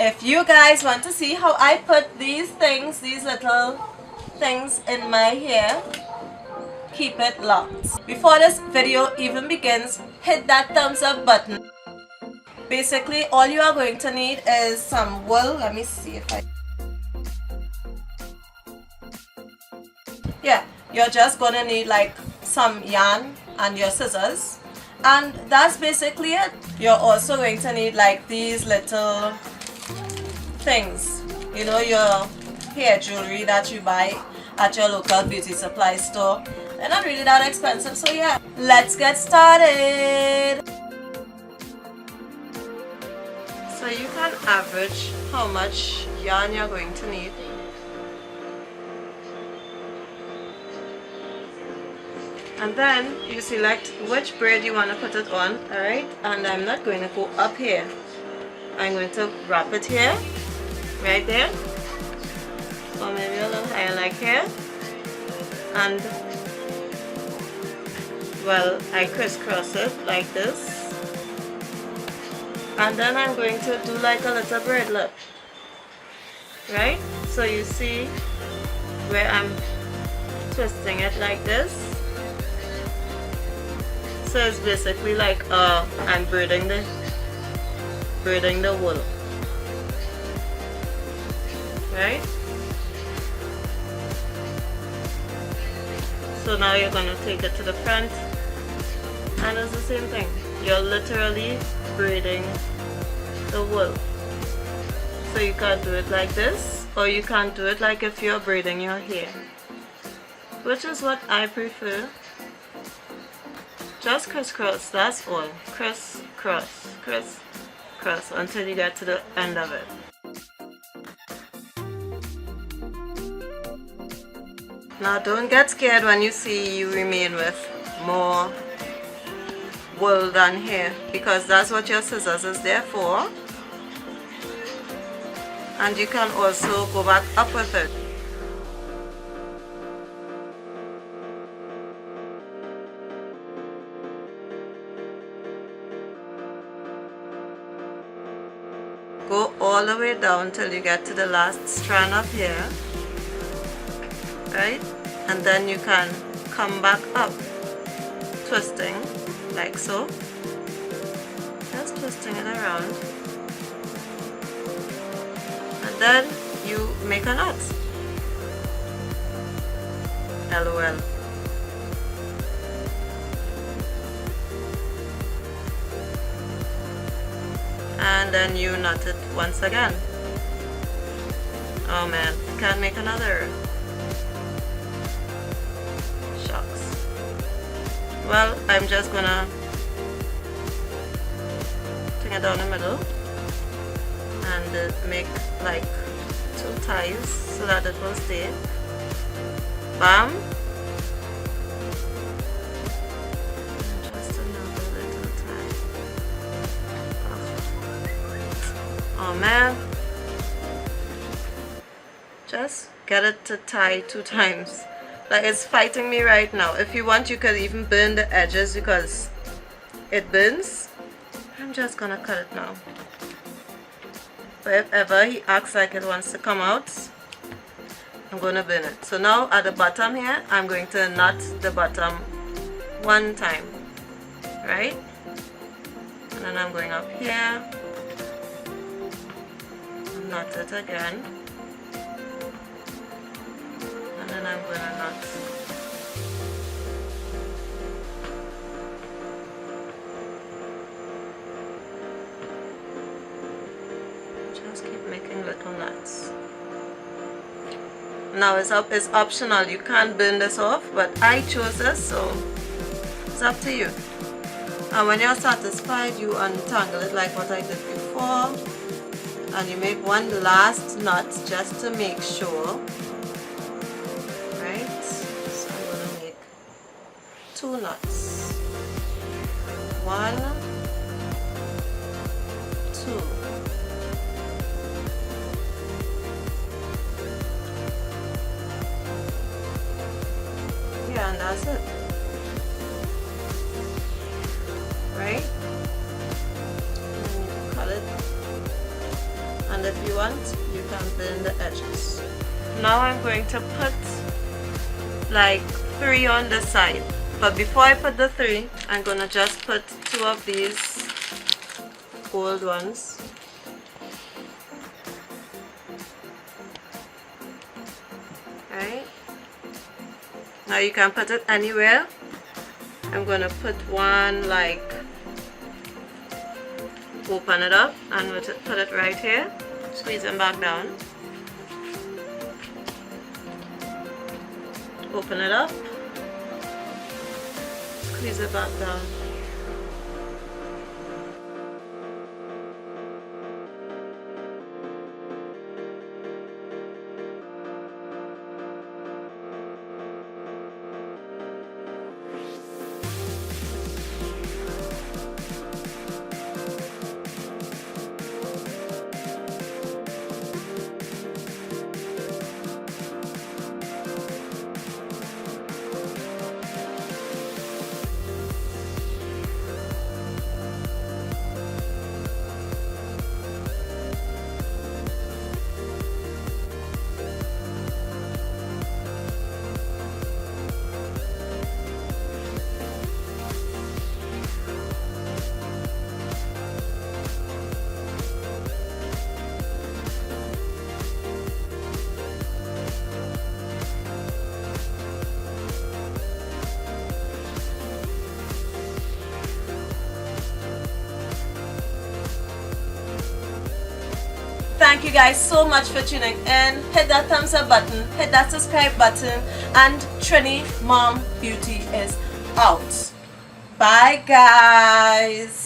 If you guys want to see how I put these things, these little things in my hair, keep it locked. Before this video even begins, hit that thumbs up button. Basically, all you are going to need is some wool. Let me see if I... Yeah, you're just gonna need like some yarn and your scissors. And that's basically it. You're also going to need like these little things. You know, your hair jewelry that you buy at your local beauty supply store. They're not really that expensive, so yeah. Let's get started. So you can average how much yarn you're going to need. And then you select which braid you want to put it on, alright? And I'm not going to go up here. I'm going to wrap it here, right there, or maybe a little higher like here. And well, I crisscross it like this. And then I'm going to do like a little braidlet, right? So you see where I'm twisting it like this. So it's basically like I'm braiding the wool, right? So now you're gonna take it to the front, and it's the same thing. You're literally braiding the wool. So you can do it like this, or you can do it like if you're braiding your hair, which is what I prefer. Just crisscross, that's all. Crisscross, crisscross until you get to the end of it. Now don't get scared when you see you remain with more wool than hair, because that's what your scissors is there for. And you can also go back up with it. Go all the way down till you get to the last strand of hair, right? And then you can come back up, twisting like so, just twisting it around, and then you make a knot. LOL. And then you knot it once again. Oh man, can't make another. Shucks. Well, I'm just gonna take it down the middle and make like 2 ties so that it will stay. Bam. Oh man, just get it to tie 2 times. Like, it's fighting me right now. If you want, you could even burn the edges because it burns. I'm just gonna cut it now. But if ever he acts like it wants to come out, I'm gonna burn it. So now at the bottom here, I'm going to knot the bottom 1 time, right? And then I'm going up here. Knot it again, and then I'm going to knot. Just keep making little knots. Now it's optional. You can't burn this off, but I chose this, so it's up to you. And when you're satisfied, you untangle it like what I did before. And you make 1 last knot just to make sure, right? So I'm going to make 2 knots. 1, 2. Yeah, and that's it. Right? And then you cut it. And and if you want you can burn the edges. Now I'm going to put like 3 on the side, but before I put the 3 I'm gonna just put 2 of these gold ones. Right, now you can put it anywhere. I'm gonna put one, like open it up and put it right here, squeeze them back down, open it up, squeeze it back down. Thank you guys so much for tuning in. Hit that thumbs up button, hit that subscribe button, and Trini Mom Beauty is out. Bye guys.